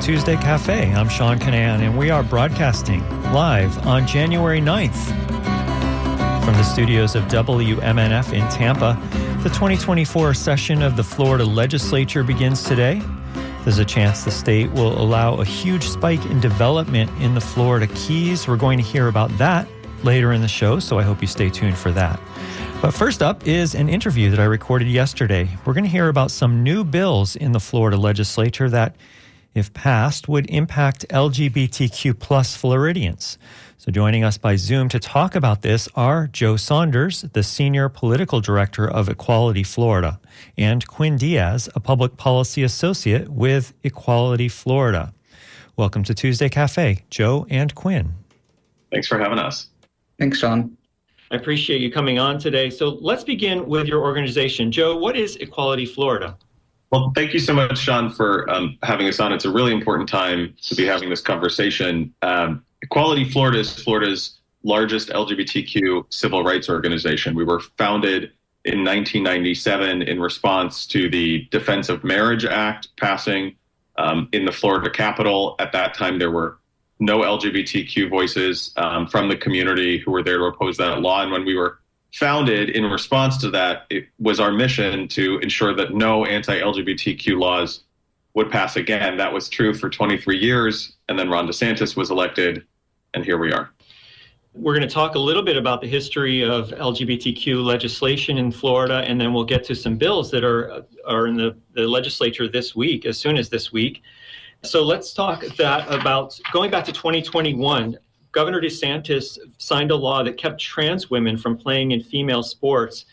Tuesday Cafe. I'm Sean Canan, and we are broadcasting live on January 9th from the studios of WMNF in Tampa. The 2024 session of the Florida Legislature begins today. There's a chance the state will allow a huge spike in development in the Florida Keys. We're going to hear about that later in the show, so I hope you stay tuned for that. But first up is an interview that I recorded yesterday. We're going to hear about some new bills in the Florida Legislature that, if passed, would impact LGBTQ plus Floridians. So joining us by Zoom to talk about this are Joe Saunders, the Senior Political Director of Equality Florida, and Quinn Diaz, a Public Policy Associate with Equality Florida. Welcome to Tuesday Cafe, Joe and Quinn. Thanks for having us. Thanks, Sean. I appreciate you coming on today. So let's begin with your organization. Joe, what is Equality Florida? Well, thank you so much, Sean, for having us on. It's a really important time to be having this conversation. Equality Florida is Florida's largest LGBTQ civil rights organization. We were founded in 1997 in response to the Defense of Marriage Act passing in the Florida Capitol. At that time, there were no LGBTQ voices from the community who were there to oppose that law. And when we were founded in response to that, it was our mission to ensure that no anti-LGBTQ laws would pass again. That was true for 23 years. And then Ron DeSantis was elected, and here we are. We're going to talk a little bit about the history of LGBTQ legislation in Florida, and then we'll get to some bills that are in the legislature this week, as soon as this week. So let's talk about going back to 2021. Governor DeSantis signed a law that kept trans women from playing in female sports.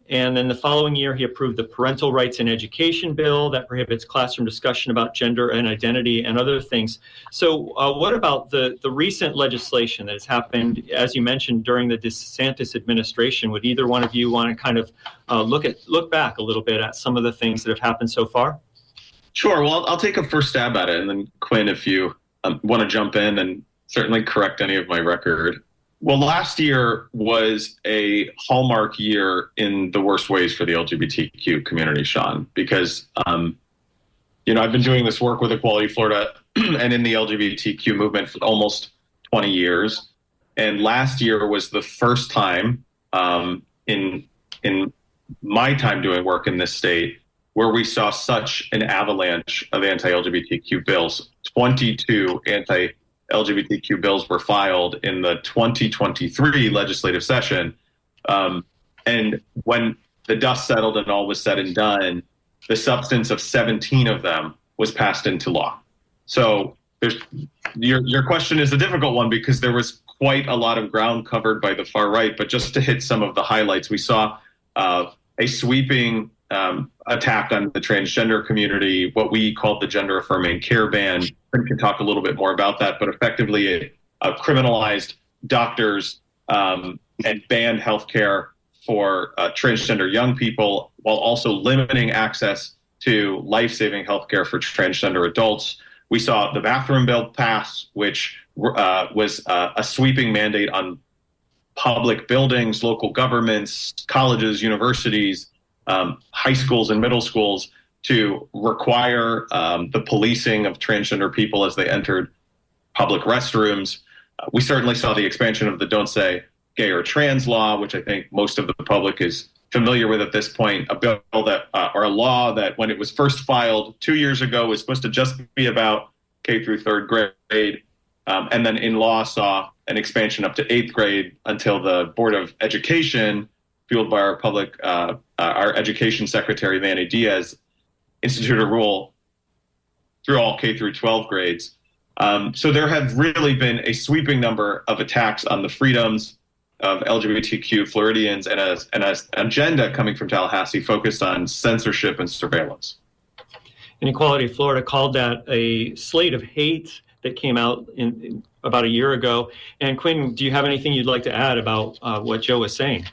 And then the following year, he approved the Parental Rights in Education bill that prohibits classroom discussion about gender and identity and other things. So what about the recent legislation that has happened, as you mentioned, during the DeSantis administration? Would either one of you want to kind of look back a little bit at some of the things that have happened so far? Sure. Well, I'll take a first stab at it. And then, Quinn, if you want to jump in and certainly correct any of my record. Well, last year was a hallmark year in the worst ways for the LGBTQ community, Sean, because, I've been doing this work with Equality Florida and in the LGBTQ movement for almost 20 years. And last year was the first time in my time doing work in this state where we saw such an avalanche of anti-LGBTQ bills. 22 anti-LGBTQ bills were filed in the 2023 legislative session. And when the dust settled and all was said and done, the substance of 17 of them was passed into law. So your question is a difficult one because there was quite a lot of ground covered by the far right. But just to hit some of the highlights, we saw a sweeping attack on the transgender community, what we called the gender affirming care ban. We can talk a little bit more about that, but effectively it criminalized doctors and banned healthcare for transgender young people while also limiting access to life-saving healthcare for transgender adults. We saw the bathroom bill pass, which was a sweeping mandate on public buildings, local governments, colleges, universities, high schools and middle schools to require the policing of transgender people as they entered public restrooms. We certainly saw the expansion of the Don't Say Gay or Trans law, which I think most of the public is familiar with at this point, a bill that, or a law that when it was first filed 2 years ago was supposed to just be about K through third grade, and then in law saw an expansion up to 8th grade until the Board of Education, fueled by our education secretary, Manny Diaz, instituted a rule through all K through 12 grades. So there have really been a sweeping number of attacks on the freedoms of LGBTQ Floridians and an agenda coming from Tallahassee focused on censorship and surveillance. And Equality Florida called that a slate of hate that came out in about a year ago. And Quinn, do you have anything you'd like to add about what Joe was saying?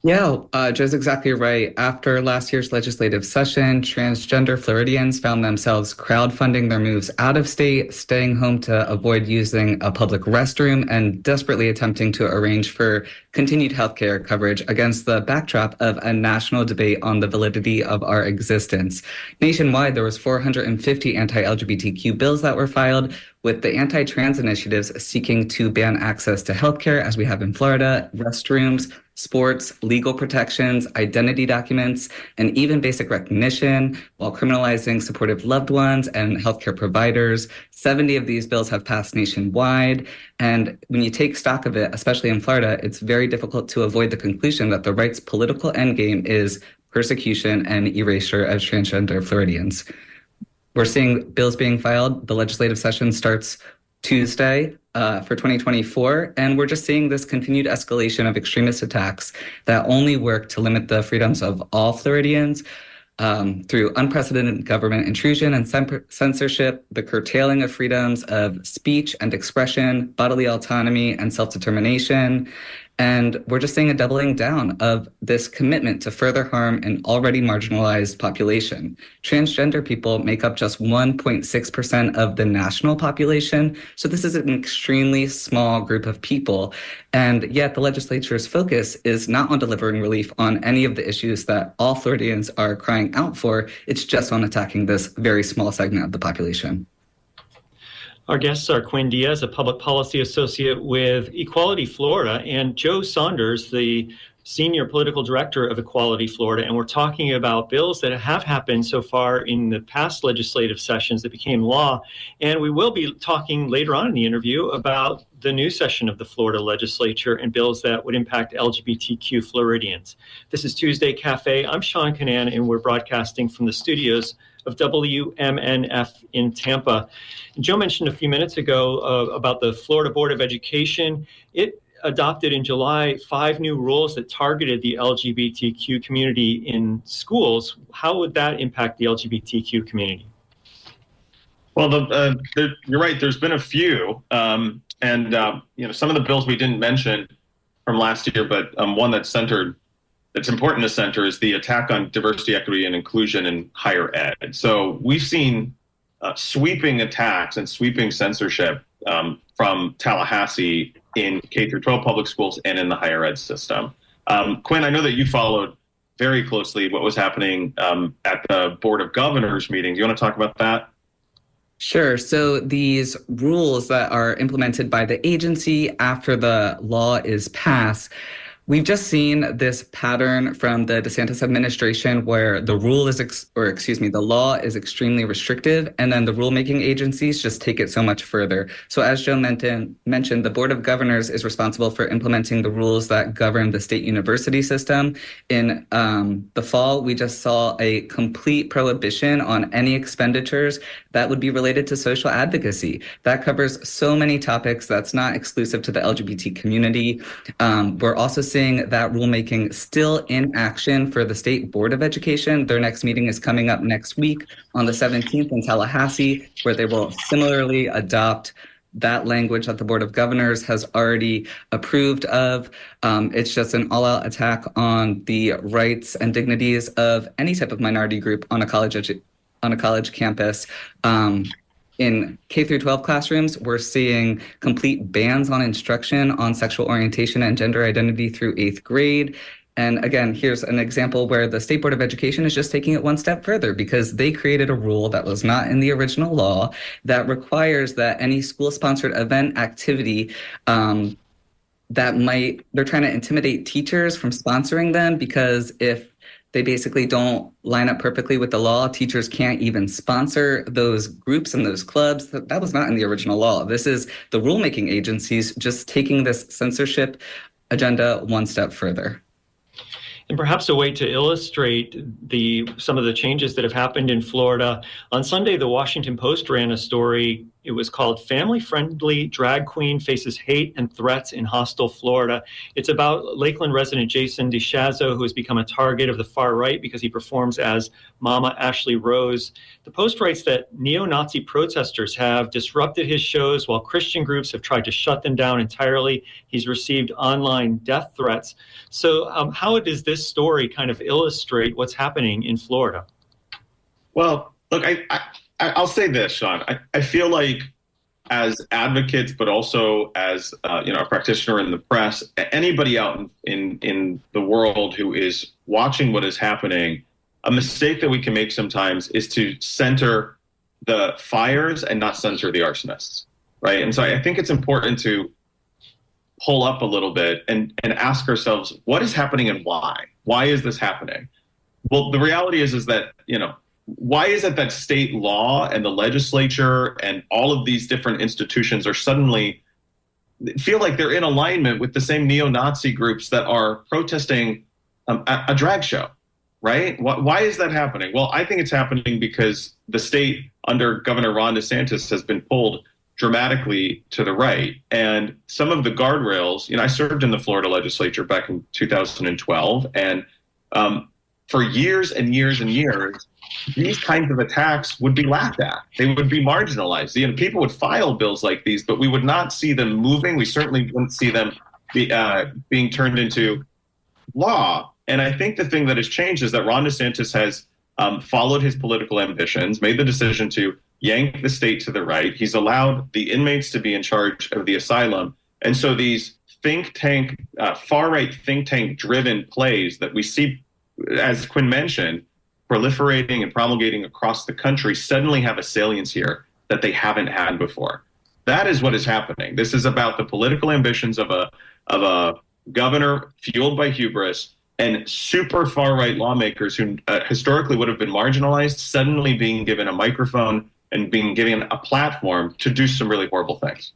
Yeah, Joe's exactly right. After last year's legislative session, transgender Floridians found themselves crowdfunding their moves out of state, staying home to avoid using a public restroom, and desperately attempting to arrange for continued healthcare coverage against the backdrop of a national debate on the validity of our existence. Nationwide, there was 450 anti-LGBTQ bills that were filed, with the anti-trans initiatives seeking to ban access to healthcare, as we have in Florida, restrooms, sports, legal protections, identity documents, and even basic recognition, while criminalizing supportive loved ones and healthcare providers. 70 of these bills have passed nationwide. And when you take stock of it, especially in Florida, it's very difficult to avoid the conclusion that the right's political endgame is persecution and erasure of transgender Floridians. We're seeing bills being filed. The legislative session starts Tuesday for 2024, and we're just seeing this continued escalation of extremist attacks that only work to limit the freedoms of all Floridians through unprecedented government intrusion and censorship, the curtailing of freedoms of speech and expression, bodily autonomy, and self-determination. And we're just seeing a doubling down of this commitment to further harm an already marginalized population. Transgender people make up just 1.6% of the national population. So this is an extremely small group of people. And yet the legislature's focus is not on delivering relief on any of the issues that all Floridians are crying out for. It's just on attacking this very small segment of the population. Our guests are Quinn Diaz, a public policy associate with Equality Florida, and Joe Saunders, the senior political director of Equality Florida. And we're talking about bills that have happened so far in the past legislative sessions that became law. And we will be talking later on in the interview about the new session of the Florida Legislature and bills that would impact LGBTQ Floridians. This is Tuesday Cafe. I'm Sean Canan, and we're broadcasting from the studios of WMNF in Tampa. Joe mentioned a few minutes ago about the Florida Board of Education. It adopted in July 5 new rules that targeted the LGBTQ community in schools. How would that impact the LGBTQ community? Well, you're right. There's been a few, and some of the bills we didn't mention from last year, but one that's important to center is the attack on diversity, equity, and inclusion in higher ed. So we've seen sweeping attacks and sweeping censorship from Tallahassee in K through 12 public schools and in the higher ed system. Quinn, I know that you followed very closely what was happening at the Board of Governors meeting. Do you want to talk about that? Sure. So these rules that are implemented by the agency after the law is passed, we've just seen this pattern from the DeSantis administration where the law is extremely restrictive, and then the rulemaking agencies just take it so much further. So as Joe mentioned, the Board of Governors is responsible for implementing the rules that govern the state university system. In the fall, we just saw a complete prohibition on any expenditures that would be related to social advocacy. That covers so many topics that's not exclusive to the LGBT community. We're also seeing that rulemaking still in action for the State Board of Education. Their next meeting is coming up next week on the 17th in Tallahassee, where they will similarly adopt that language that the Board of Governors has already approved of. It's just an all-out attack on the rights and dignities of any type of minority group on a college campus. In K through 12 classrooms, we're seeing complete bans on instruction on sexual orientation and gender identity through 8th grade. And again, here's an example where the State Board of Education is just taking it one step further because they created a rule that was not in the original law that requires that any school-sponsored event activity they're trying to intimidate teachers from sponsoring them, because if they basically don't line up perfectly with the law, teachers can't even sponsor those groups and those clubs. That was not in the original law. This is the rulemaking agencies just taking this censorship agenda one step further. And perhaps a way to illustrate some of the changes that have happened in Florida. On Sunday, the Washington Post ran a story It was called Family Friendly Drag Queen Faces Hate and Threats in Hostile Florida. It's about Lakeland resident Jason DeShazo, who has become a target of the far right because he performs as Mama Ashley Rose. The Post writes that neo-Nazi protesters have disrupted his shows while Christian groups have tried to shut them down entirely. He's received online death threats. So how does this story kind of illustrate what's happening in Florida? Well, look, I'll say this, Sean. I feel like as advocates, but also as a practitioner in the press, anybody out in the world who is watching what is happening, a mistake that we can make sometimes is to center the fires and not center the arsonists, right? And so I think it's important to pull up a little bit and ask ourselves, what is happening and why? Why is this happening? Well, the reality is that, why is it that state law and the legislature and all of these different institutions are suddenly feel like they're in alignment with the same neo-Nazi groups that are protesting a drag show, right? Why is that happening? Well, I think it's happening because the state under Governor Ron DeSantis has been pulled dramatically to the right. And some of the guardrails, I served in the Florida Legislature back in 2012, and for years and years and years, these kinds of attacks would be laughed at. They would be marginalized. People would file bills like these, but we would not see them moving. We certainly wouldn't see them being turned into law. And I think the thing that has changed is that Ron DeSantis has followed his political ambitions, made the decision to yank the state to the right. He's allowed the inmates to be in charge of the asylum. And so these think tank, far-right think tank-driven plays that we see, as Quinn mentioned, proliferating and promulgating across the country suddenly have a salience here that they haven't had before. That is what is happening. This is about the political ambitions of a governor fueled by hubris and super far-right lawmakers who historically would have been marginalized suddenly being given a microphone and being given a platform to do some really horrible things.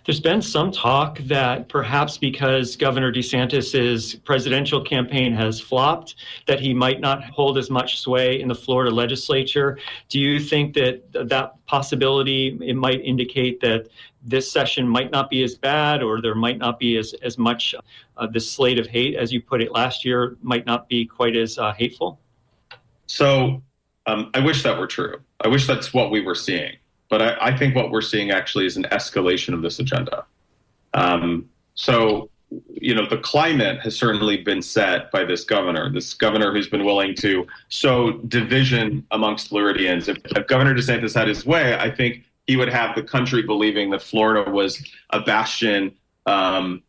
There's been some talk that perhaps because Governor DeSantis's presidential campaign has flopped, that he might not hold as much sway in the Florida legislature. Do you think that that possibility, it might indicate that this session might not be as bad, or there might not be as much this slate of hate, as you put it last year, might not be quite as hateful? So I wish that were true. I wish that's what we were seeing. But I think what we're seeing actually is an escalation of this agenda. So, the climate has certainly been set by this governor who's been willing to sow division amongst Floridians. If Governor DeSantis had his way, I think he would have the country believing that Florida was a bastion of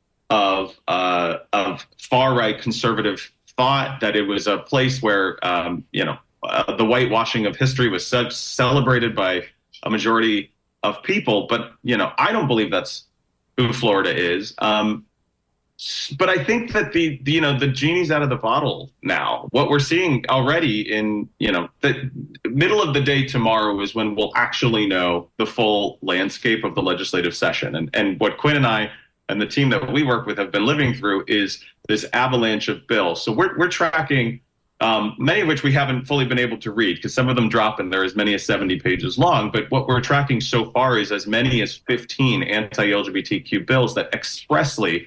far-right conservative thought, that it was a place where, the whitewashing of history was celebrated by a majority of people, but I don't believe that's who Florida is. But I think that the genie's out of the bottle now. What we're seeing already in the middle of the day tomorrow is when we'll actually know the full landscape of the legislative session. And what Quinn and I and the team that we work with have been living through is this avalanche of bills. So we're tracking. Many of which we haven't fully been able to read because some of them drop and they're as many as 70 pages long. But what we're tracking so far is as many as 15 anti-LGBTQ bills that expressly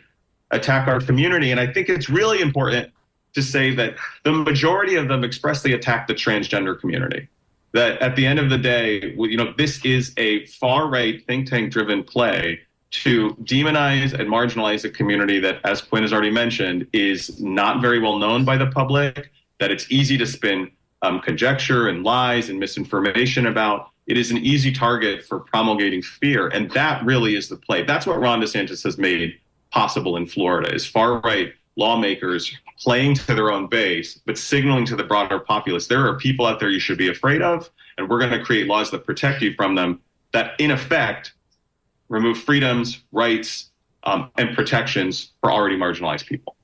attack our community. And I think it's really important to say that the majority of them expressly attack the transgender community. That at the end of the day, this is a far-right think tank-driven play to demonize and marginalize a community that, as Quinn has already mentioned, is not very well known by the public, that it's easy to spin conjecture and lies and misinformation about. It is an easy target for promulgating fear. And that really is the play. That's what Ron DeSantis has made possible in Florida, is far-right lawmakers playing to their own base, but signaling to the broader populace, there are people out there you should be afraid of, and we're going to create laws that protect you from them, that in effect remove freedoms, rights, and protections for already marginalized people.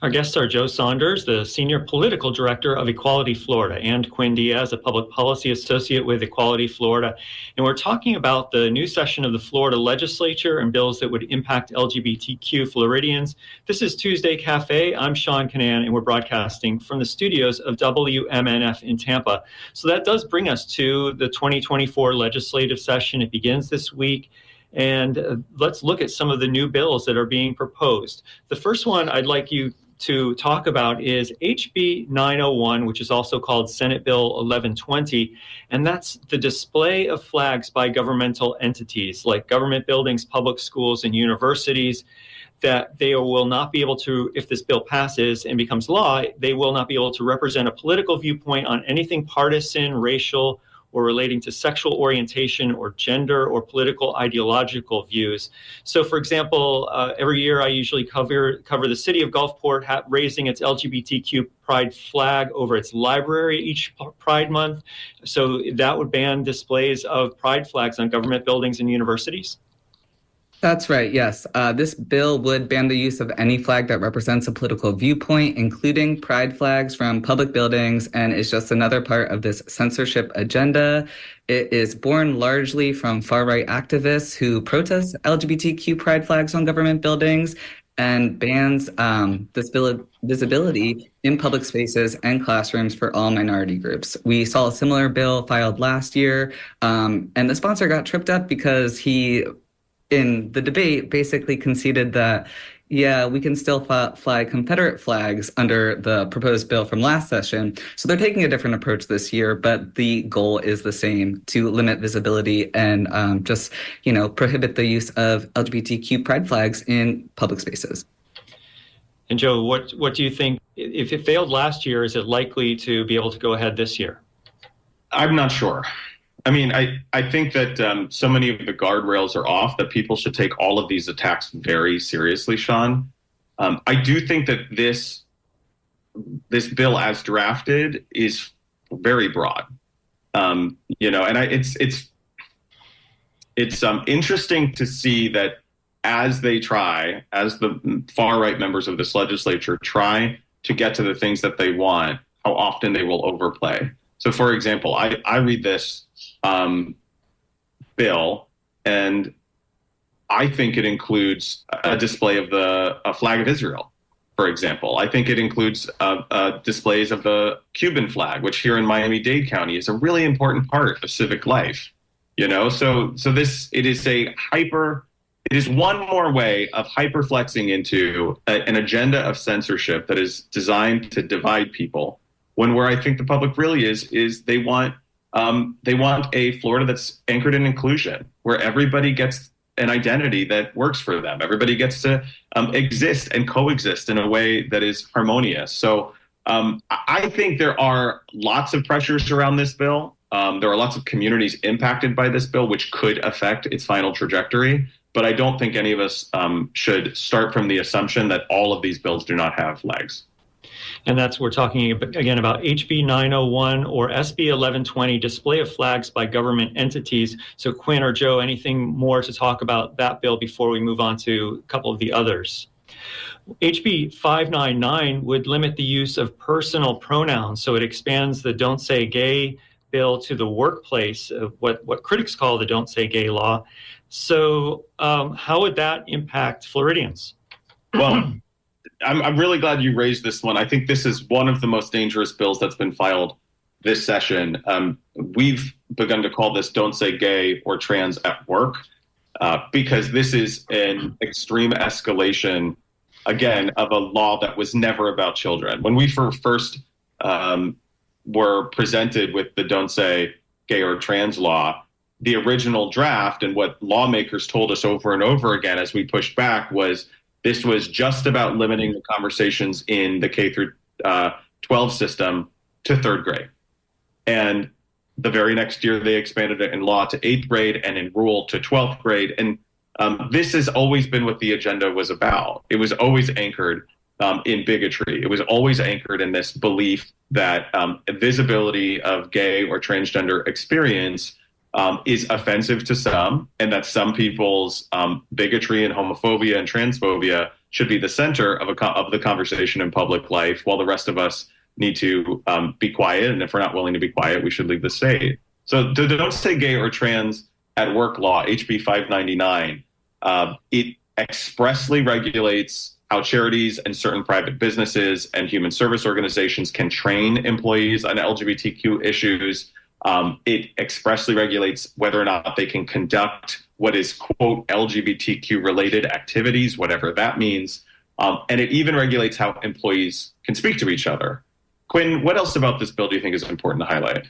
Our guests are Joe Saunders, the Senior Political Director of Equality Florida, and Quinn Diaz, a Public Policy Associate with Equality Florida. And we're talking about the new session of the Florida Legislature and bills that would impact LGBTQ Floridians. This is Tuesday Cafe. I'm Sean Canan, and we're broadcasting from the studios of WMNF in Tampa. So that does bring us to the 2024 legislative session. It begins this week. And let's look at some of the new bills that are being proposed. The first one I'd like you to talk about is HB 901, which is also called Senate Bill 1120, and that's the display of flags by governmental entities like government buildings, public schools, and universities, that they will not be able to, if this bill passes and becomes law, they will not be able to represent a political viewpoint on anything partisan, racial, or relating to sexual orientation or gender or political ideological views. So, for example, every year I usually cover the city of Gulfport raising its LGBTQ pride flag over its library each Pride Month. So that would ban displays of pride flags on government buildings and universities. That's right, yes. This bill would ban the use of any flag that represents a political viewpoint, including pride flags from public buildings, and is just another part of this censorship agenda. It is born largely from far-right activists who protest LGBTQ pride flags on government buildings and bans visibility in public spaces and classrooms for all minority groups. We saw a similar bill filed last year, and the sponsor got tripped up because he, in the debate, basically conceded that, yeah, we can still fly Confederate flags under the proposed bill from last session. So they're taking a different approach this year, but the goal is the same: to limit visibility and just, prohibit the use of LGBTQ pride flags in public spaces. And Joe, what do you think? If it failed last year, is it likely to be able to go ahead this year? I'm not sure. I mean, I think that so many of the guardrails are off that people should take all of these attacks very seriously, Sean. I do think that this bill as drafted is very broad. And it's interesting to see that as the far right members of this legislature try to get to the things that they want, how often they will overplay. So, for example, I read this bill, and I think it includes a display of a flag of Israel, for example. I think it includes displays of the Cuban flag, which here in Miami-Dade County is a really important part of civic life. So it is one more way of hyperflexing into an agenda of censorship that is designed to divide people. Where I think the public really is they want a Florida that's anchored in inclusion, where everybody gets an identity that works for them. Everybody gets to exist and coexist in a way that is harmonious. So I think there are lots of pressures around this bill. There are lots of communities impacted by this bill, which could affect its final trajectory. But I don't think any of us should start from the assumption that all of these bills do not have legs. And we're talking again about HB 901 or SB 1120, display of flags by government entities. So Quinn or Joe, anything more to talk about that bill before we move on to a couple of the others? HB 599 would limit the use of personal pronouns. So it expands the Don't Say Gay bill to the workplace, what critics call the Don't Say Gay law. So how would that impact Floridians? Well, I'm really glad you raised this one. I think this is one of the most dangerous bills that's been filed this session. We've begun to call this Don't Say Gay or Trans at Work because this is an extreme escalation, again, of a law that was never about children. When we first were presented with the Don't Say Gay or Trans law, the original draft and what lawmakers told us over and over again as we pushed back was this was just about limiting the conversations in the K through 12 system to third grade. And the very next year, they expanded it in law to 8th grade and in rule to 12th grade. And this has always been what the agenda was about. It was always anchored in bigotry. It was always anchored in this belief that visibility of gay or transgender experience is offensive to some, and that some people's bigotry and homophobia and transphobia should be the center of the conversation in public life, while the rest of us need to be quiet. And if we're not willing to be quiet, we should leave the state. So the Don't Say Gay or Trans at Work law, HB 599, it expressly regulates how charities and certain private businesses and human service organizations can train employees on LGBTQ issues. It expressly regulates whether or not they can conduct what is, quote, LGBTQ related activities, whatever that means. And it even regulates how employees can speak to each other. Quinn, what else about this bill do you think is important to highlight?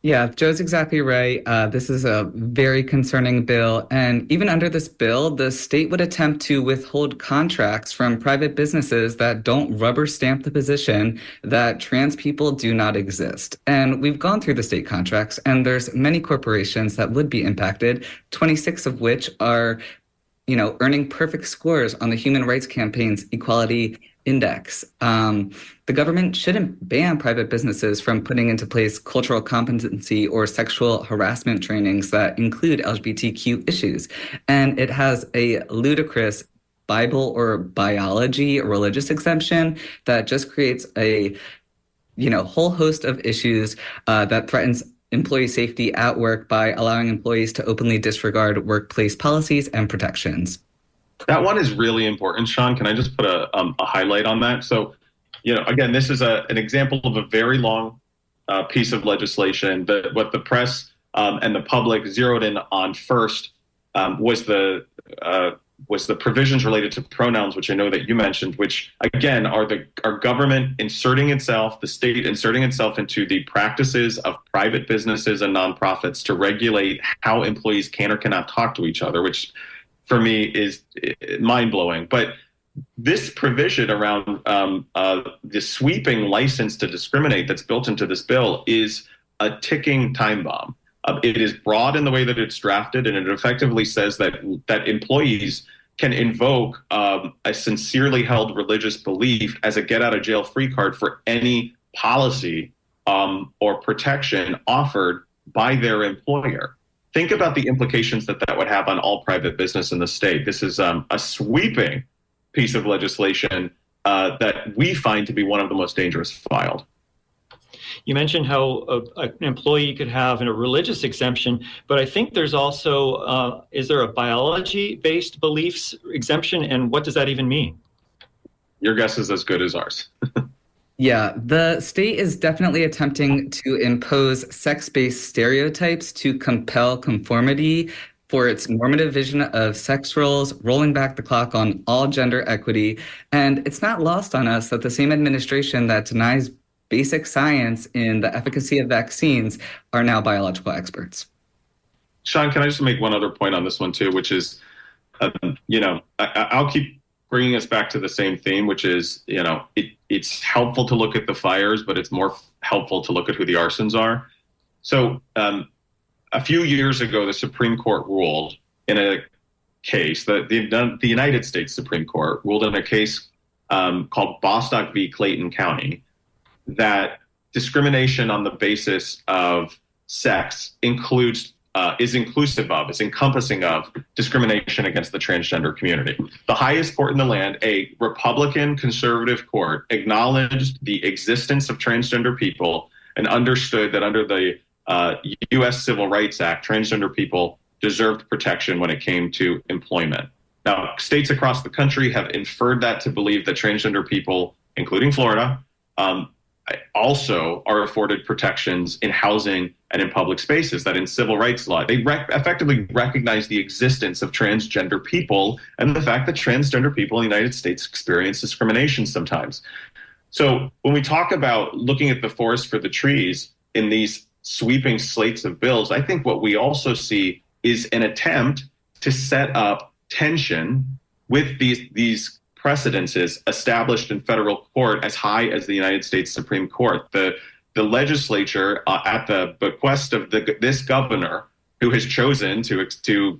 Yeah, Joe's exactly right. This is a very concerning bill. And even under this bill, the state would attempt to withhold contracts from private businesses that don't rubber stamp the position that trans people do not exist. And we've gone through the state contracts, and there's many corporations that would be impacted, 26 of which are, earning perfect scores on the Human Rights Campaign's Equality Index. The government shouldn't ban private businesses from putting into place cultural competency or sexual harassment trainings that include LGBTQ issues. And it has a ludicrous Bible or biology or religious exemption that just creates a whole host of issues that threatens employee safety at work by allowing employees to openly disregard workplace policies and protections. That one is really important, Sean. Can I just put a highlight on that? So, again, this is an example of a very long piece of legislation. What the press and the public zeroed in on first was the provisions related to pronouns, which I know that you mentioned, which again are our government inserting itself, the state inserting itself into the practices of private businesses and nonprofits to regulate how employees can or cannot talk to each other, which for me is mind-blowing. But this provision around the sweeping license to discriminate that's built into this bill is a ticking time bomb. It is broad in the way that it's drafted, and it effectively says that employees can invoke a sincerely held religious belief as a get-out-of-jail-free card for any policy or protection offered by their employer. Think about the implications that would have on all private business in the state. This is a sweeping piece of legislation that we find to be one of the most dangerous filed. You mentioned how an employee could have a religious exemption, but I think there's also, is there a biology-based beliefs exemption, and what does that even mean? Your guess is as good as ours. Yeah, the state is definitely attempting to impose sex-based stereotypes to compel conformity for its normative vision of sex roles, rolling back the clock on all gender equity. And it's not lost on us that the same administration that denies basic science in the efficacy of vaccines are now biological experts. Sean, can I just make one other point on this one too, which is, I'll keep bringing us back to the same theme, which is, it's helpful to look at the fires, but it's more helpful to look at who the arsons are. So a few years ago, the Supreme Court ruled in a case, the United States Supreme Court ruled in a case called Bostock v. Clayton County, that discrimination on the basis of sex is encompassing of discrimination against the transgender community. The highest court in the land, a Republican conservative court, acknowledged the existence of transgender people and understood that under the U.S. Civil Rights Act, transgender people deserved protection when it came to employment. Now, states across the country have inferred that to believe that transgender people, including Florida, also are afforded protections in housing and in public spaces, that in civil rights law, they effectively recognize the existence of transgender people and the fact that transgender people in the United States experience discrimination sometimes. So when we talk about looking at the forest for the trees in these sweeping slates of bills, I think what we also see is an attempt to set up tension with these precedences established in federal court as high as the United States Supreme Court. The legislature, at the bequest of this governor, who has chosen to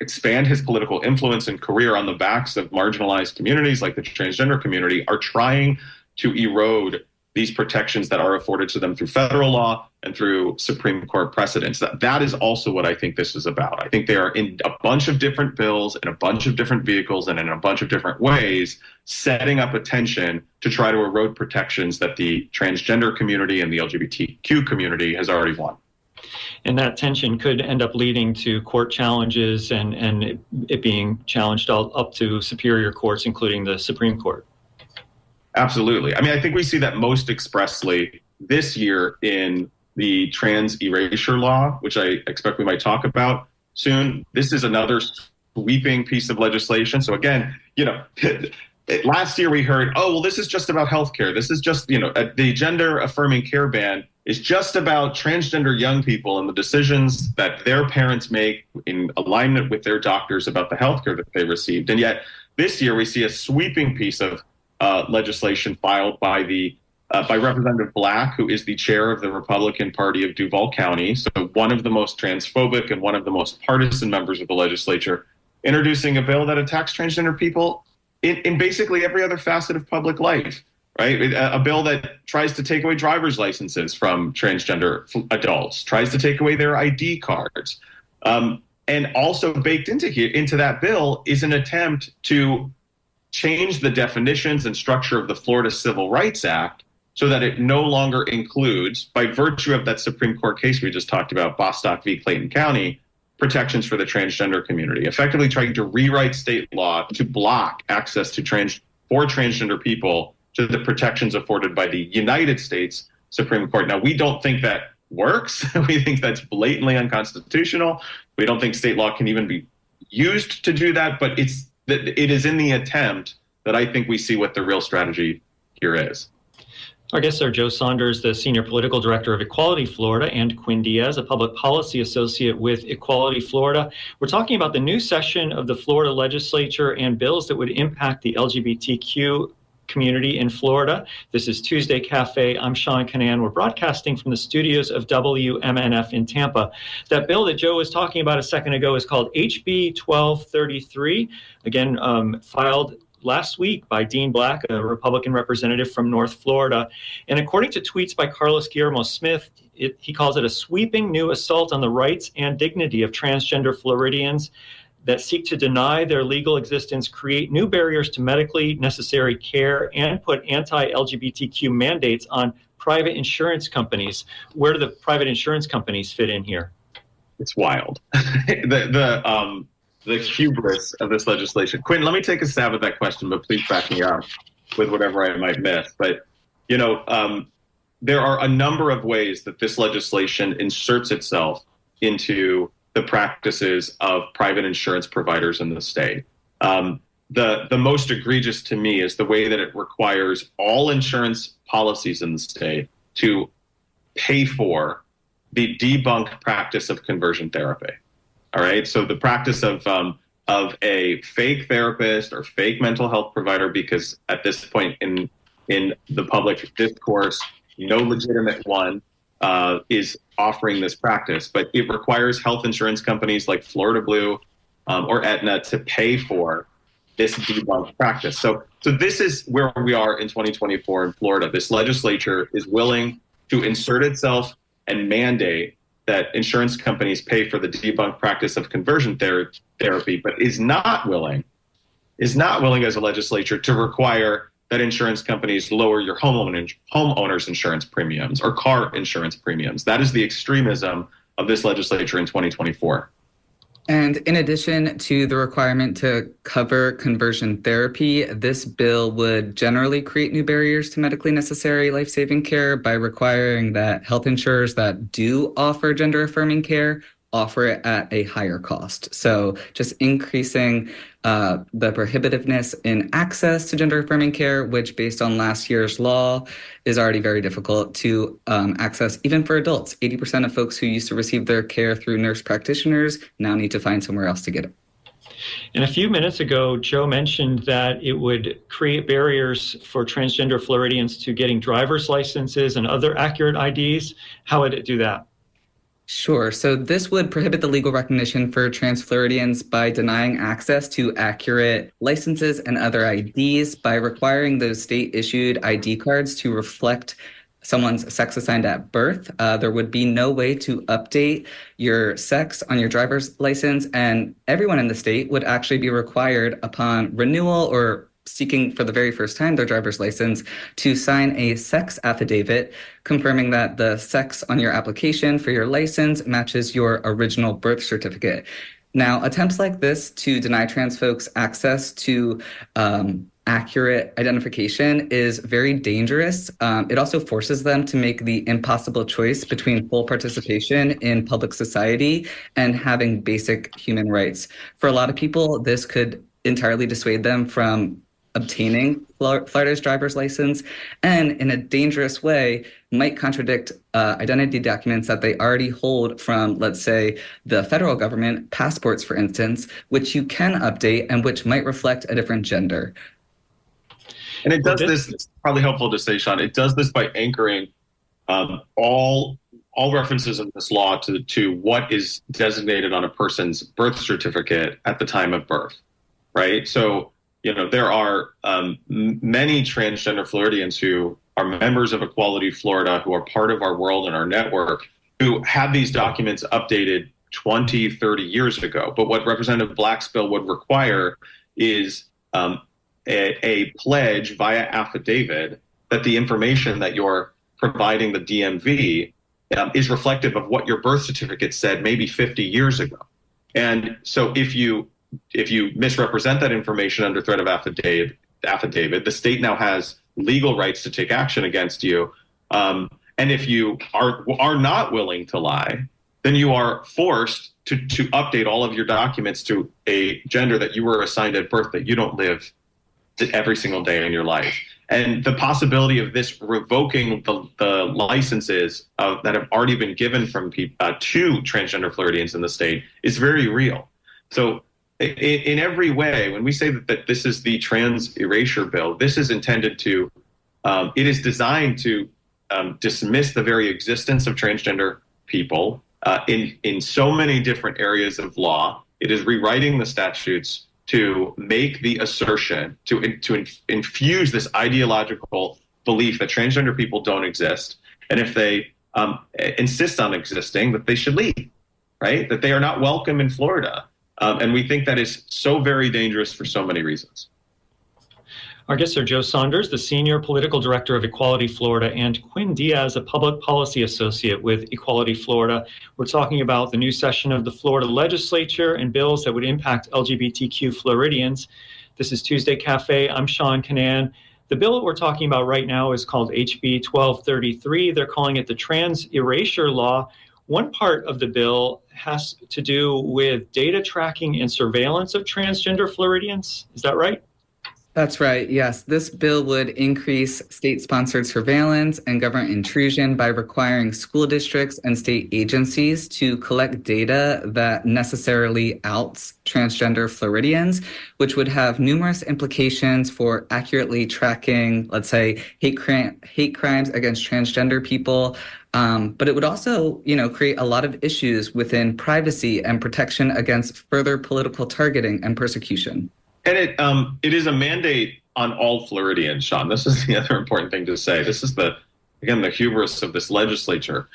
expand his political influence and career on the backs of marginalized communities like the transgender community, are trying to erode these protections that are afforded to them through federal law and through Supreme Court precedents. That is also what I think this is about. I think they are in a bunch of different bills, in a bunch of different vehicles, and in a bunch of different ways, setting up attention to try to erode protections that the transgender community and the LGBTQ community has already won. And that tension could end up leading to court challenges and it being challenged up to superior courts, including the Supreme Court. Absolutely. I mean, I think we see that most expressly this year in the trans erasure law, which I expect we might talk about soon. This is another sweeping piece of legislation. So again, last year we heard, oh, well, this is just about healthcare. This is just, the gender affirming care ban is just about transgender young people and the decisions that their parents make in alignment with their doctors about the healthcare that they received. And yet this year we see a sweeping piece of legislation filed by by Representative Black, who is the chair of the Republican Party of Duval County, so one of the most transphobic and one of the most partisan members of the legislature, introducing a bill that attacks transgender people in basically every other facet of public life, right? A bill that tries to take away driver's licenses from transgender adults, tries to take away their ID cards. And also baked into that bill is an attempt to change the definitions and structure of the Florida Civil Rights Act so that it no longer includes, by virtue of that Supreme Court case we just talked about, Bostock v. Clayton County, protections for the transgender community, effectively trying to rewrite state law to block access to for transgender people to the protections afforded by the United States Supreme Court. Now, we don't think that works. We think that's blatantly unconstitutional. We don't think state law can even be used to do that, but it is in the attempt that I think we see what the real strategy here is. Our guests are Joe Saunders, the Senior Political Director of Equality Florida, and Quinn Diaz, a Public Policy Associate with Equality Florida. We're talking about the new session of the Florida Legislature and bills that would impact the LGBTQ community in Florida. This is Tuesday Cafe. I'm Sean Canan. We're broadcasting from the studios of WMNF in Tampa. That bill that Joe was talking about a second ago is called HB 1233, again, filed last week by Dean Black, a Republican representative from North Florida. And according to tweets by Carlos Guillermo Smith, he calls it a sweeping new assault on the rights and dignity of transgender Floridians that seek to deny their legal existence, create new barriers to medically necessary care, and put anti-LGBTQ mandates on private insurance companies. Where do the private insurance companies fit in here? It's wild. The hubris of this legislation. Quinn, let me take a stab at that question, but please back me up with whatever I might miss. But, there are a number of ways that this legislation inserts itself into the practices of private insurance providers in the state. The most egregious to me is the way that it requires all insurance policies in the state to pay for the debunked practice of conversion therapy. All right. So the practice of a fake therapist or fake mental health provider, because at this point in the public discourse, no legitimate one is offering this practice, but it requires health insurance companies like Florida Blue or Aetna to pay for this debunked practice. So this is where we are in 2024 in Florida. This legislature is willing to insert itself and mandate that insurance companies pay for the debunked practice of conversion therapy, but is not willing as a legislature to require that insurance companies lower your homeowners insurance premiums or car insurance premiums. That is the extremism of this legislature in 2024. And in addition to the requirement to cover conversion therapy, this bill would generally create new barriers to medically necessary life-saving care by requiring that health insurers that do offer gender-affirming care offer it at a higher cost. So just increasing the prohibitiveness in access to gender-affirming care, which based on last year's law is already very difficult to access even for adults. 80% of folks who used to receive their care through nurse practitioners now need to find somewhere else to get it. And a few minutes ago, Joe mentioned that it would create barriers for transgender Floridians to getting driver's licenses and other accurate IDs. How would it do that? Sure. So this would prohibit the legal recognition for trans Floridians by denying access to accurate licenses and other IDs, by requiring those state-issued ID cards to reflect someone's sex assigned at birth. There would be no way to update your sex on your driver's license, and everyone in the state would actually be required upon renewal or seeking for the very first time their driver's license to sign a sex affidavit confirming that the sex on your application for your license matches your original birth certificate. Now, attempts like this to deny trans folks access to accurate identification is very dangerous. It also forces them to make the impossible choice between full participation in public society and having basic human rights. For a lot of people, this could entirely dissuade them from obtaining Florida's driver's license, and in a dangerous way might contradict identity documents that they already hold from, let's say, the federal government, passports, for instance, which you can update and which might reflect a different gender. And it does this, it's probably helpful to say, Sean, it does this by anchoring all references in this law to what is designated on a person's birth certificate at the time of birth, right? So, there are many transgender Floridians who are members of Equality Florida, who are part of our world and our network, who have these documents updated 20, 30 years ago. But what Representative Black's bill would require is a pledge via affidavit that the information that you're providing the DMV is reflective of what your birth certificate said maybe 50 years ago. And so if you misrepresent that information under threat of affidavit, the state now has legal rights to take action against you. And if you are not willing to lie, then you are forced to update all of your documents to a gender that you were assigned at birth that you don't live every single day in your life. And the possibility of this revoking the licenses that have already been given from to transgender Floridians in the state is very real. So in every way, when we say that this is the trans erasure bill, this is intended to, it is designed to dismiss the very existence of transgender people in so many different areas of law. It is rewriting the statutes to make the assertion, to infuse this ideological belief that transgender people don't exist. And if they insist on existing, that they should leave, right? That they are not welcome in Florida. And we think that is so very dangerous for so many reasons. Our guests are Joe Saunders, the Senior Political Director of Equality Florida, and Quinn Diaz, a Public Policy Associate with Equality Florida. We're talking about the new session of the Florida Legislature and bills that would impact LGBTQ Floridians. This is Tuesday Cafe. I'm Sean Canan. The bill that we're talking about right now is called HB 1233. They're calling it the Trans Erasure Law. One part of the bill has to do with data tracking and surveillance of transgender Floridians. Is that right? That's right. Yes. This bill would increase state-sponsored surveillance and government intrusion by requiring school districts and state agencies to collect data that necessarily outs transgender Floridians, which would have numerous implications for accurately tracking, let's say, hate crimes against transgender people. But it would also, create a lot of issues within privacy and protection against further political targeting and persecution. And it is a mandate on all Floridians, Sean. This is the other important thing to say. This is the hubris of this legislature.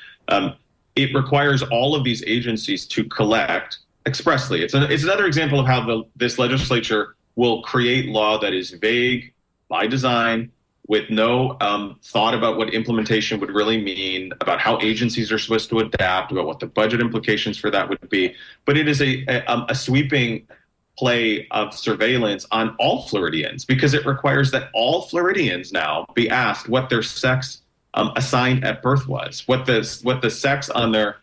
It requires all of these agencies to collect expressly. It's another example of how this legislature will create law that is vague by design, with no thought about what implementation would really mean, about how agencies are supposed to adapt, about what the budget implications for that would be. But it is a sweeping play of surveillance on all Floridians, because it requires that all Floridians now be asked what their sex assigned at birth was, what the sex on their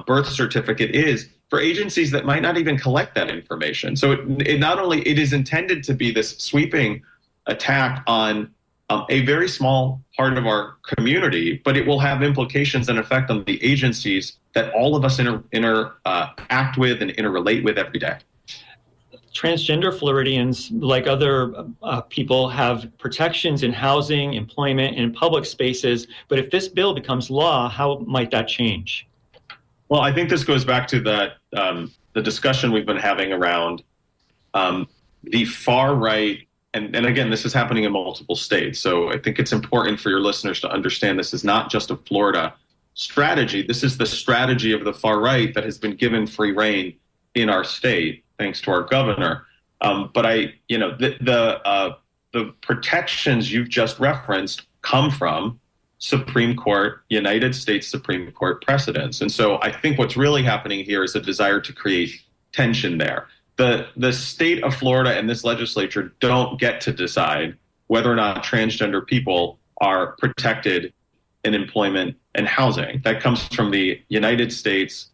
birth certificate is, for agencies that might not even collect that information. So it is intended to be this sweeping attack on a very small part of our community, but it will have implications and effect on the agencies that all of us interact with and interrelate with every day. Transgender Floridians, like other people, have protections in housing, employment, and public spaces. But if this bill becomes law, how might that change? Well, I think this goes back to that the discussion we've been having around the far right, and again, this is happening in multiple states. So I think it's important for your listeners to understand this is not just a Florida strategy. This is the strategy of the far right that has been given free rein in our state, thanks to our governor. But the protections you've just referenced come from Supreme Court, United States Supreme Court precedents. And so I think what's really happening here is a desire to create tension there. The state of Florida and this legislature don't get to decide whether or not transgender people are protected in employment and housing. That comes from the United States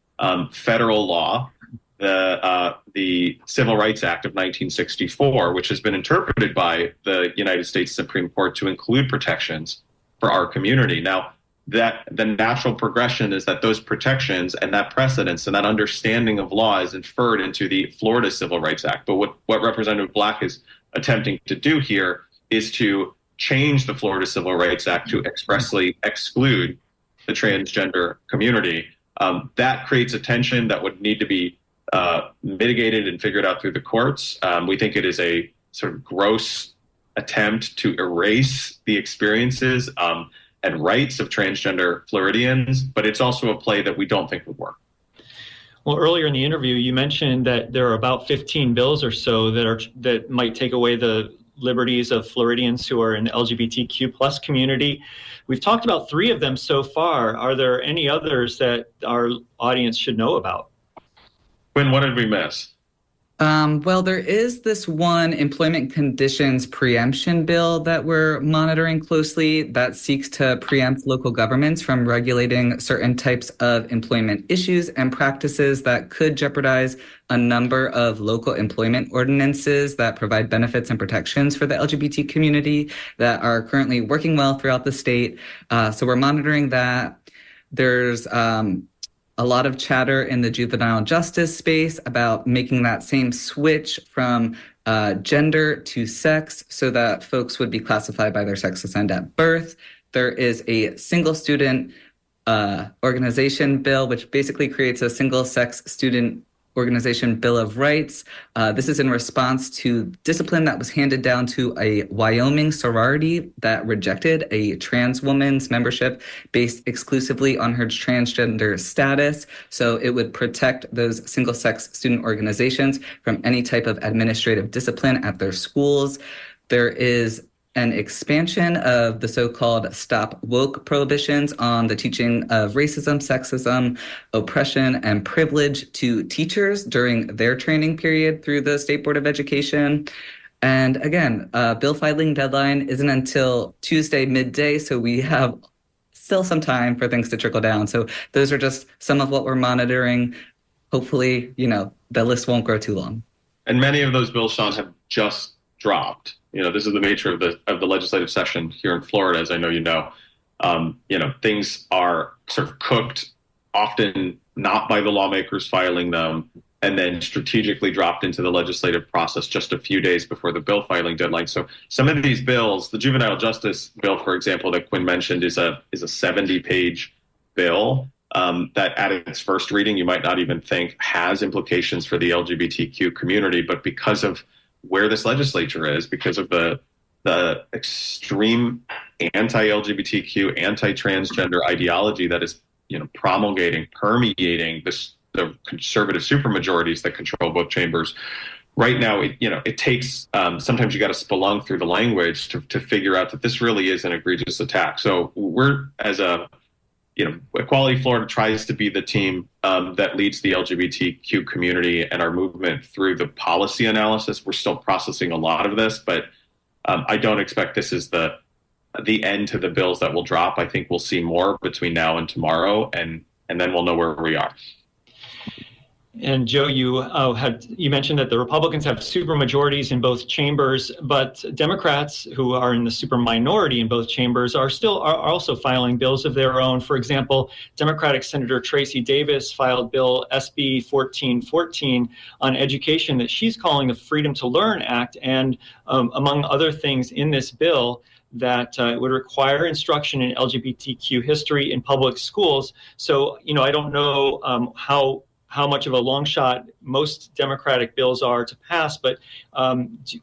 federal law, the Civil Rights Act of 1964, which has been interpreted by the United States Supreme Court to include protections for our community. Now, that the natural progression is that those protections and that precedence and that understanding of law is inferred into the Florida Civil Rights Act. But what Representative Black is attempting to do here is to change the Florida Civil Rights Act to expressly exclude the transgender community. That creates a tension that would need to be mitigated and figured out through the courts. We think it is a sort of gross attempt to erase the experiences and rights of transgender Floridians, but it's also a play that we don't think would work. Well, earlier in the interview, you mentioned that there are about 15 bills or so that might take away the liberties of Floridians who are in the LGBTQ plus community. We've talked about 3 of them so far. Are there any others that our audience should know about? Quinn, what did we miss? Well, there is this one employment conditions preemption bill that we're monitoring closely that seeks to preempt local governments from regulating certain types of employment issues and practices that could jeopardize a number of local employment ordinances that provide benefits and protections for the LGBT community that are currently working well throughout the state. So we're monitoring that. There's a lot of chatter in the juvenile justice space about making that same switch from gender to sex so that folks would be classified by their sex assigned at birth. There is a single student organization bill, which basically creates a single sex student organization bill of rights. This is in response to discipline that was handed down to a Wyoming sorority that rejected a trans woman's membership based exclusively on her transgender status. So it would protect those single-sex student organizations from any type of administrative discipline at their schools. There is an expansion of the so-called Stop Woke prohibitions on the teaching of racism, sexism, oppression, and privilege to teachers during their training period through the State Board of Education. And again, bill filing deadline isn't until Tuesday midday, so we have still some time for things to trickle down. So those are just some of what we're monitoring. Hopefully, the list won't grow too long. And many of those bills, Sean, have just dropped. This is the nature of the legislative session here in Florida, as I know you know. Things are sort of cooked, often not by the lawmakers filing them, and then strategically dropped into the legislative process just a few days before the bill filing deadline. So some of these bills, the juvenile justice bill, for example, that Quinn mentioned, is a 70-page bill that at its first reading you might not even think has implications for the LGBTQ community, but because of where this legislature is, because of the extreme anti-LGBTQ, anti-transgender ideology that is, permeating the conservative supermajorities that control both chambers. Right now, it takes sometimes you got to spelunk through the language to figure out that this really is an egregious attack. So we're Equality Florida tries to be the team that leads the LGBTQ community and our movement through the policy analysis. We're still processing a lot of this, but I don't expect this is the end to the bills that will drop. I think we'll see more between now and tomorrow, and then we'll know where we are. And Joe, you mentioned that the Republicans have super majorities in both chambers, but Democrats, who are in the super minority in both chambers, are also filing bills of their own. For example, Democratic Senator Tracy Davis filed Bill SB 1414 on education that she's calling the Freedom to Learn Act, and among other things in this bill, that would require instruction in LGBTQ history in public schools. So, I don't know how much of a long shot most Democratic bills are to pass, but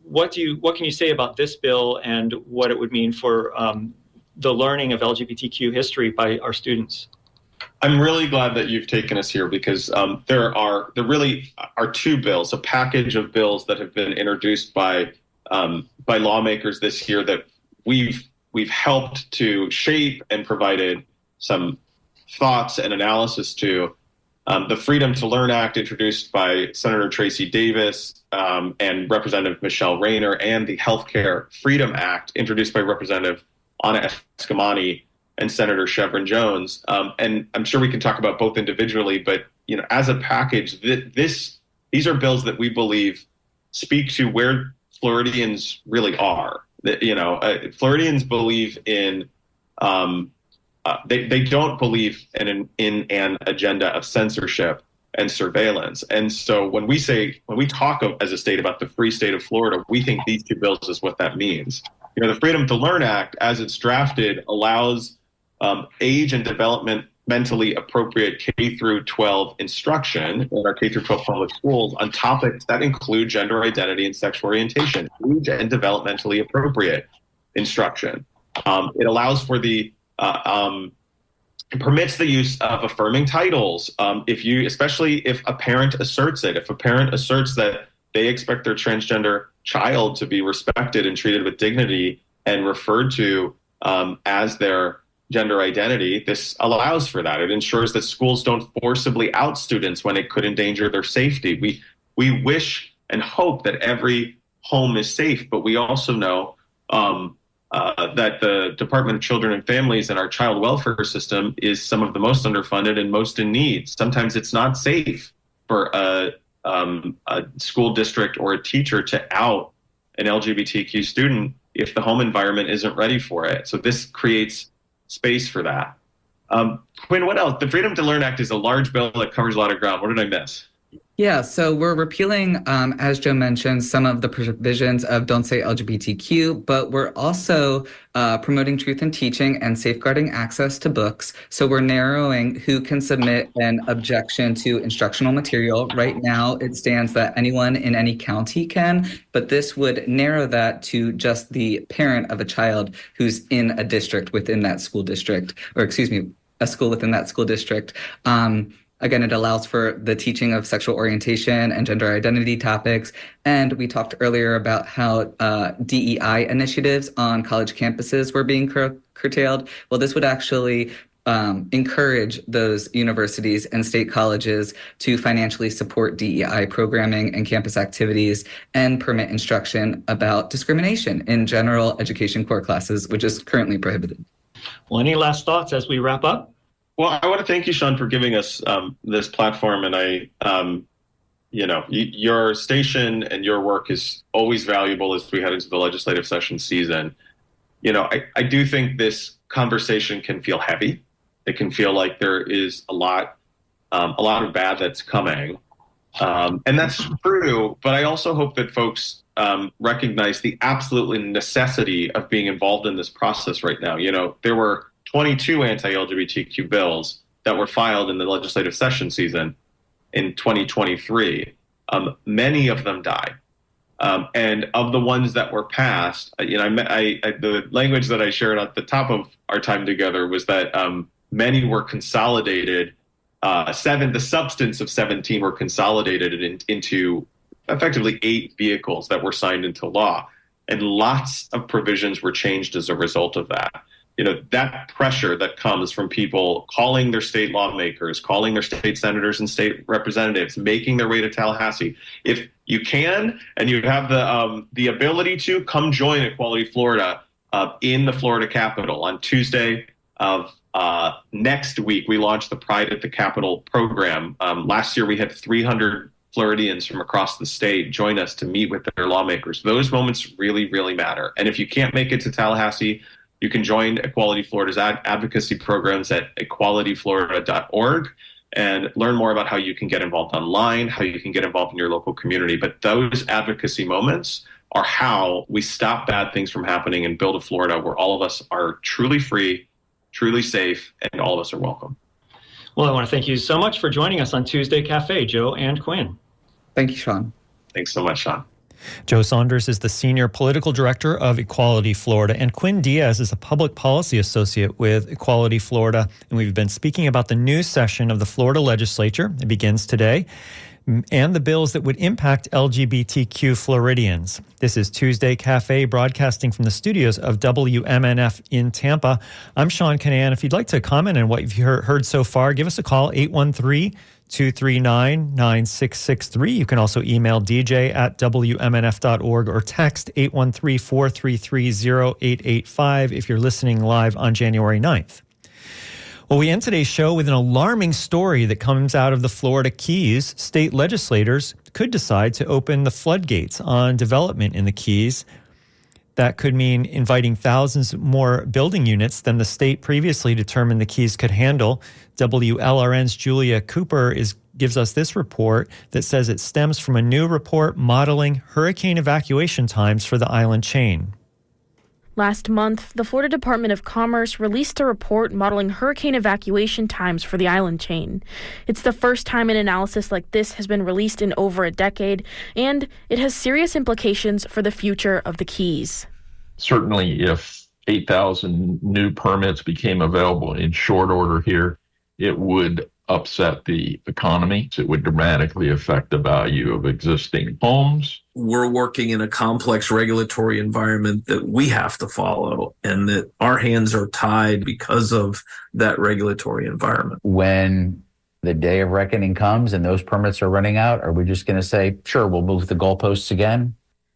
what can you say about this bill and what it would mean for the learning of LGBTQ history by our students? I'm really glad that you've taken us here, because there really are two bills, a package of bills that have been introduced by lawmakers this year that we've helped to shape and provided some thoughts and analysis to. The Freedom to Learn Act, introduced by Senator Tracy Davis and Representative Michelle Rayner, and the Healthcare Freedom Act, introduced by Representative Anna Escamani and Senator Chevron Jones. And I'm sure we can talk about both individually, but as a package, these are bills that we believe speak to where Floridians really are. Floridians believe in. They don't believe in an agenda of censorship and surveillance. And so when we talk as a state about the free state of Florida, we think these two bills is what that means. The Freedom to Learn Act, as it's drafted, allows age and developmentally appropriate K through 12 instruction in our K through 12 public schools on topics that include gender identity and sexual orientation, age and developmentally appropriate instruction. It allows for it permits the use of affirming titles. Especially if a parent asserts it, if a parent asserts that they expect their transgender child to be respected and treated with dignity and referred to as their gender identity, this allows for that. It ensures that schools don't forcibly out students when it could endanger their safety. We wish and hope that every home is safe, but we also know that the Department of Children and Families and our child welfare system is some of the most underfunded and most in need. Sometimes it's not safe for a school district or a teacher to out an LGBTQ student if the home environment isn't ready for it. So this creates space for that. Quinn, what else? The Freedom to Learn Act is a large bill that covers a lot of ground. What did I miss? Yeah, so we're repealing, as Joe mentioned, some of the provisions of Don't Say LGBTQ, but we're also promoting truth in teaching and safeguarding access to books. So we're narrowing who can submit an objection to instructional material. Right now, it stands that anyone in any county can, but this would narrow that to just the parent of a child who's in a district within that school district, or excuse me, a school within that school district. Again, it allows for the teaching of sexual orientation and gender identity topics. And we talked earlier about how DEI initiatives on college campuses were being curtailed. Well, this would actually encourage those universities and state colleges to financially support DEI programming and campus activities and permit instruction about discrimination in general education core classes, which is currently prohibited. Well, any last thoughts as we wrap up? Well, I want to thank you, Sean, for giving us this platform. And your station and your work is always valuable as we head into the legislative session season. I do think this conversation can feel heavy. It can feel like there is a lot of bad that's coming. And that's true. But I also hope that folks recognize the absolute necessity of being involved in this process right now. There were 22 anti-LGBTQ bills that were filed in the legislative session season in 2023. Many of them died. And of the ones that were passed, the language that I shared at the top of our time together was that many were consolidated. The substance of 17 were consolidated into effectively 8 vehicles that were signed into law. And lots of provisions were changed as a result of that. That pressure that comes from people calling their state lawmakers, calling their state senators and state representatives, making their way to Tallahassee. If you can and you have the ability to, come join Equality Florida in the Florida Capitol on Tuesday of Next week, we launched the Pride at the Capitol program. Last year, we had 300 Floridians from across the state join us to meet with their lawmakers. Those moments really, really matter. And if you can't make it to Tallahassee, you can join Equality Florida's advocacy programs at equalityflorida.org and learn more about how you can get involved online, how you can get involved in your local community. But those advocacy moments are how we stop bad things from happening and build a Florida where all of us are truly free, truly safe, and all of us are welcome. Well, I want to thank you so much for joining us on Tuesday Cafe, Joe and Quinn. Thank you, Sean. Thanks so much, Sean. Joe Saunders is the Senior Political Director of Equality Florida, and Quinn Diaz is a Public Policy Associate with Equality Florida. And we've been speaking about the new session of the Florida Legislature. It begins today, and the bills that would impact LGBTQ Floridians. This is Tuesday Cafe, broadcasting from the studios of WMNF in Tampa. I'm Sean Canan. If you'd like to comment on what you've heard so far, give us a call, 813-239-9663. You can also email dj@wmnf.org or text 813-433-0885 if you're listening live on January 9th. Well, we end today's show with an alarming story that comes out of the Florida Keys. State legislators could decide to open the floodgates on development in the Keys. That could mean inviting thousands more building units than the state previously determined the Keys could handle. WLRN's Julia Cooper gives us this report that says it stems from a new report modeling hurricane evacuation times for the island chain. Last month, the Florida Department of Commerce released a report modeling hurricane evacuation times for the island chain. It's the first time an analysis like this has been released in over a decade, and it has serious implications for the future of the Keys. Certainly, if 8,000 new permits became available in short order here, it would upset the economy. It would dramatically affect the value of existing homes. We're working in a complex regulatory environment that we have to follow, and that our hands are tied because of that regulatory environment. When the day of reckoning comes and those permits are running out, are we just going to say, sure, we'll move the goalposts again?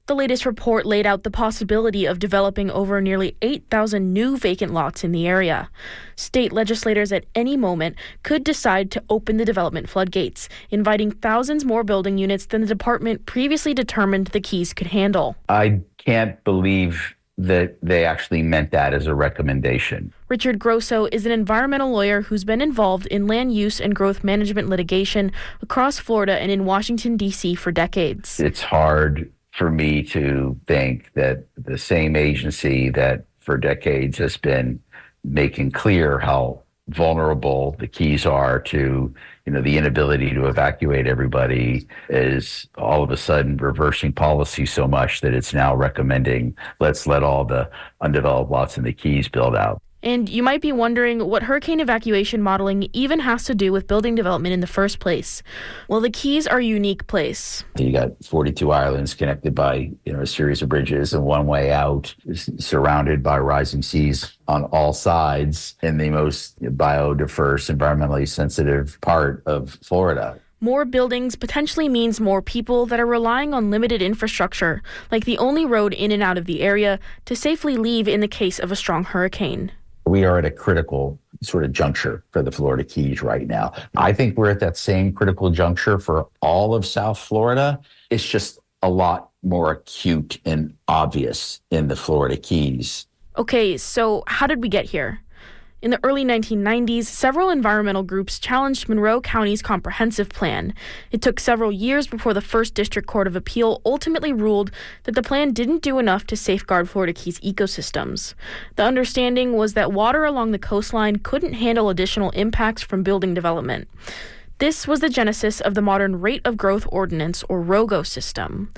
The latest report laid out the possibility of developing over nearly 8,000 new vacant lots in the area. State legislators at any moment could decide to open the development floodgates, inviting thousands more building units than the department previously determined the Keys could handle. I can't believe that they actually meant that as a recommendation. Richard Grosso is an environmental lawyer who's been involved in land use and growth management litigation across Florida and in Washington, D.C. for decades. It's hard for me to think that the same agency that for decades has been making clear how vulnerable the Keys are to, the inability to evacuate everybody is all of a sudden reversing policy so much that it's now recommending let's let all the undeveloped lots in the Keys build out. And you might be wondering what hurricane evacuation modeling even has to do with building development in the first place. Well, the Keys are a unique place. You got 42 islands connected by, a series of bridges and one way out, surrounded by rising seas on all sides in the most biodiverse, environmentally sensitive part of Florida. More buildings potentially means more people that are relying on limited infrastructure, like the only road in and out of the area, to safely leave in the case of a strong hurricane. We are at a critical sort of juncture for the Florida Keys right now. I think we're at that same critical juncture for all of South Florida. It's just a lot more acute and obvious in the Florida Keys. Okay, so how did we get here? In the early 1990s, several environmental groups challenged Monroe County's comprehensive plan. It took several years before the First District Court of Appeal ultimately ruled that the plan didn't do enough to safeguard Florida Keys ecosystems. The understanding was that water along the coastline couldn't handle additional impacts from building development. This was the genesis of the modern Rate of Growth Ordinance, or ROGO system.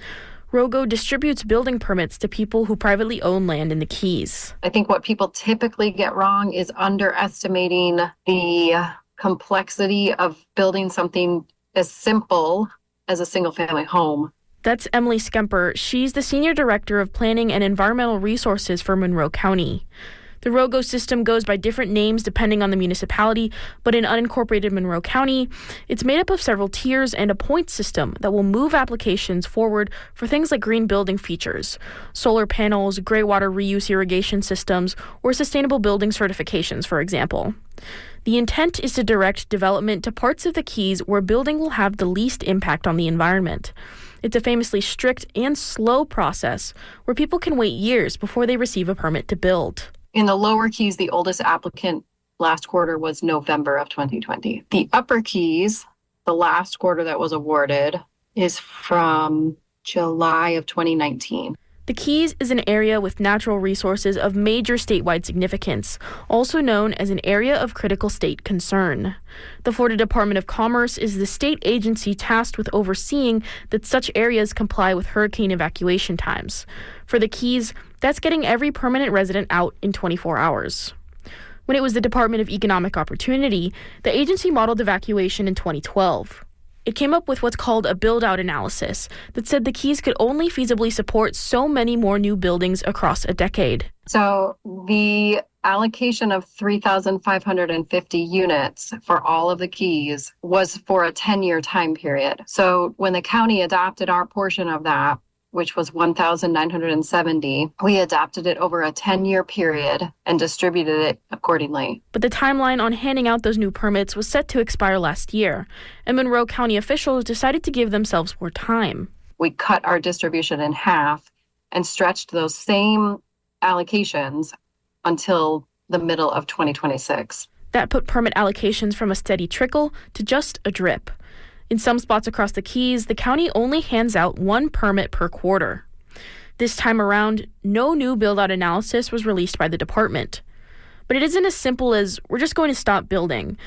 ROGO distributes building permits to people who privately own land in the Keys. I think what people typically get wrong is underestimating the complexity of building something as simple as a single-family home. That's Emily Skemper. She's the Senior Director of Planning and Environmental Resources for Monroe County. The ROGO system goes by different names depending on the municipality, but in unincorporated Monroe County, it's made up of several tiers and a points system that will move applications forward for things like green building features, solar panels, gray water reuse irrigation systems, or sustainable building certifications, for example. The intent is to direct development to parts of the Keys where building will have the least impact on the environment. It's a famously strict and slow process where people can wait years before they receive a permit to build. In the lower Keys, the oldest applicant last quarter was November of 2020. The upper Keys, the last quarter that was awarded, is from July of 2019. The Keys is an area with natural resources of major statewide significance, also known as an area of critical state concern. The Florida Department of Commerce is the state agency tasked with overseeing that such areas comply with hurricane evacuation times. For the Keys, that's getting every permanent resident out in 24 hours. When it was the Department of Economic Opportunity, the agency modeled evacuation in 2012. It came up with what's called a build-out analysis that said the Keys could only feasibly support so many more new buildings across a decade. So the allocation of 3,550 units for all of the Keys was for a 10-year time period. So when the county adopted our portion of that, which was 1,970, we adopted it over a 10-year period and distributed it accordingly. But the timeline on handing out those new permits was set to expire last year, and Monroe County officials decided to give themselves more time. We cut our distribution in half and stretched those same allocations until the middle of 2026. That put permit allocations from a steady trickle to just a drip. In some spots across the Keys, the county only hands out one permit per quarter. This time around, no new build-out analysis was released by the department. But it isn't as simple as we're just going to stop building.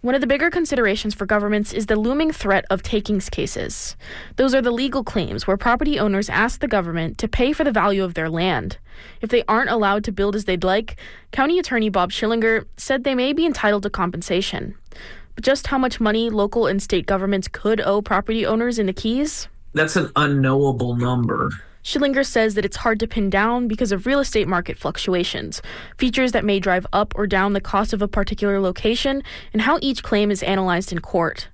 One of the bigger considerations for governments is the looming threat of takings cases. Those are the legal claims where property owners ask the government to pay for the value of their land. If they aren't allowed to build as they'd like, County Attorney Bob Schillinger said they may be entitled to compensation. But just how much money local and state governments could owe property owners in the Keys? That's an unknowable number. Schillinger says that it's hard to pin down because of real estate market fluctuations, features that may drive up or down the cost of a particular location, and how each claim is analyzed in court.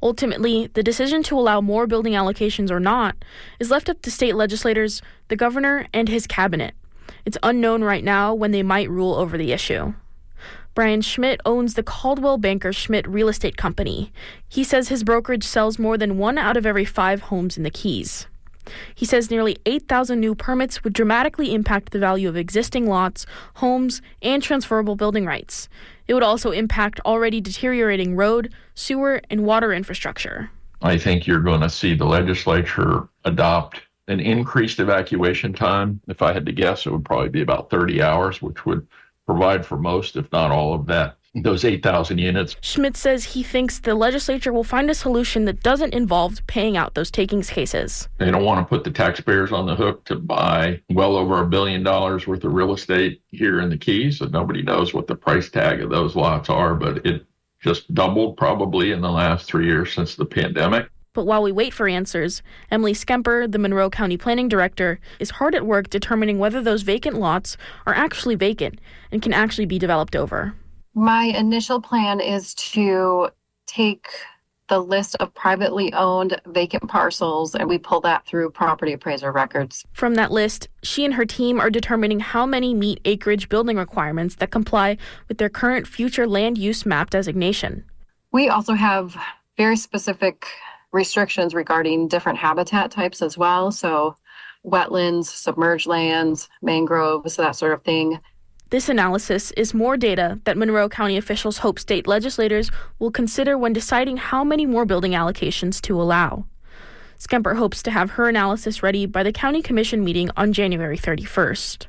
Ultimately, the decision to allow more building allocations or not is left up to state legislators, the governor, and his cabinet. It's unknown right now when they might rule over the issue. Brian Schmidt owns the Caldwell Banker Schmidt Real Estate Company. He says his brokerage sells more than 1 out of every 5 homes in the Keys. He says nearly 8,000 new permits would dramatically impact the value of existing lots, homes, and transferable building rights. It would also impact already deteriorating road, sewer, and water infrastructure. I think you're going to see the legislature adopt an increased evacuation time. If I had to guess, it would probably be about 30 hours, which would provide for most, if not all of those 8,000 units. Schmidt says he thinks the legislature will find a solution that doesn't involve paying out those takings cases. They don't want to put the taxpayers on the hook to buy well over $1 billion worth of real estate here in the Keys. So nobody knows what the price tag of those lots are, but it just doubled probably in the last 3 years since the pandemic. But while we wait for answers, Emily Skemper, the Monroe County Planning Director, is hard at work determining whether those vacant lots are actually vacant and can actually be developed over. My initial plan is to take the list of privately owned vacant parcels and we pull that through property appraiser records. From that list, she and her team are determining how many meet acreage building requirements that comply with their current future land use map designation. We also have very specific restrictions regarding different habitat types as well. So wetlands, submerged lands, mangroves, that sort of thing. This analysis is more data that Monroe County officials hope state legislators will consider when deciding how many more building allocations to allow. Skemper hopes to have her analysis ready by the County Commission meeting on January 31st.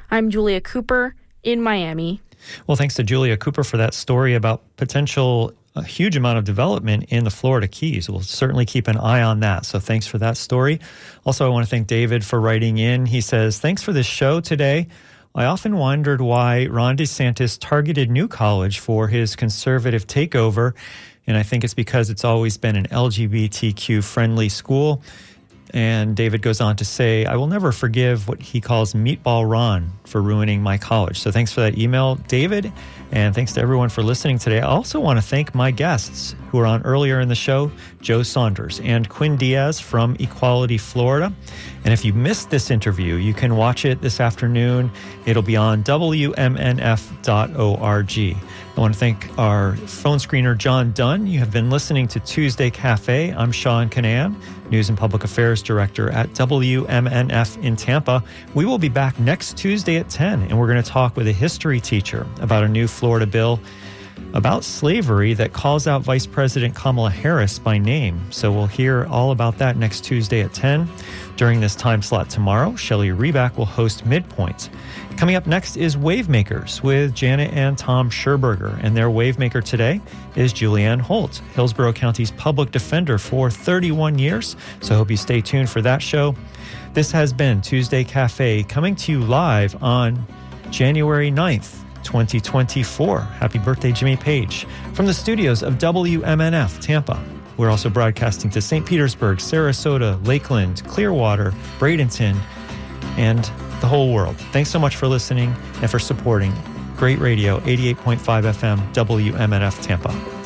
I'm Julia Cooper in Miami. Well, thanks to Julia Cooper for that story about a huge amount of development in the Florida Keys. We'll certainly keep an eye on that. So thanks for that story. Also, I want to thank David for writing in. He says, thanks for this show today. I often wondered why Ron DeSantis targeted New College for his conservative takeover. And I think it's because it's always been an LGBTQ friendly school. And David goes on to say, I will never forgive what he calls Meatball Ron for ruining my college. So thanks for that email, David. And thanks to everyone for listening today. I also want to thank my guests who were on earlier in the show, Joe Saunders and Quinn Diaz from Equality, Florida. And if you missed this interview, you can watch it this afternoon. It'll be on WMNF.org. I want to thank our phone screener, John Dunn. You have been listening to Tuesday Cafe. I'm Sean Canan, News and Public Affairs Director at WMNF in Tampa. We will be back next Tuesday at 10, and we're going to talk with a history teacher about a new Florida bill about slavery that calls out Vice President Kamala Harris by name. So we'll hear all about that next Tuesday at 10. During this time slot tomorrow, Shelley Reback will host Midpoint. Coming up next is Wavemakers with Janet and Tom Scherberger, and their Wavemaker today is Julianne Holt, Hillsborough County's public defender for 31 years. So I hope you stay tuned for that show. This has been Tuesday Cafe, coming to you live on January 9th, 2024. Happy birthday, Jimmy Page. From the studios of WMNF Tampa. We're also broadcasting to St. Petersburg, Sarasota, Lakeland, Clearwater, Bradenton, and the whole world. Thanks so much for listening and for supporting great radio, 88.5 FM, WMNF Tampa.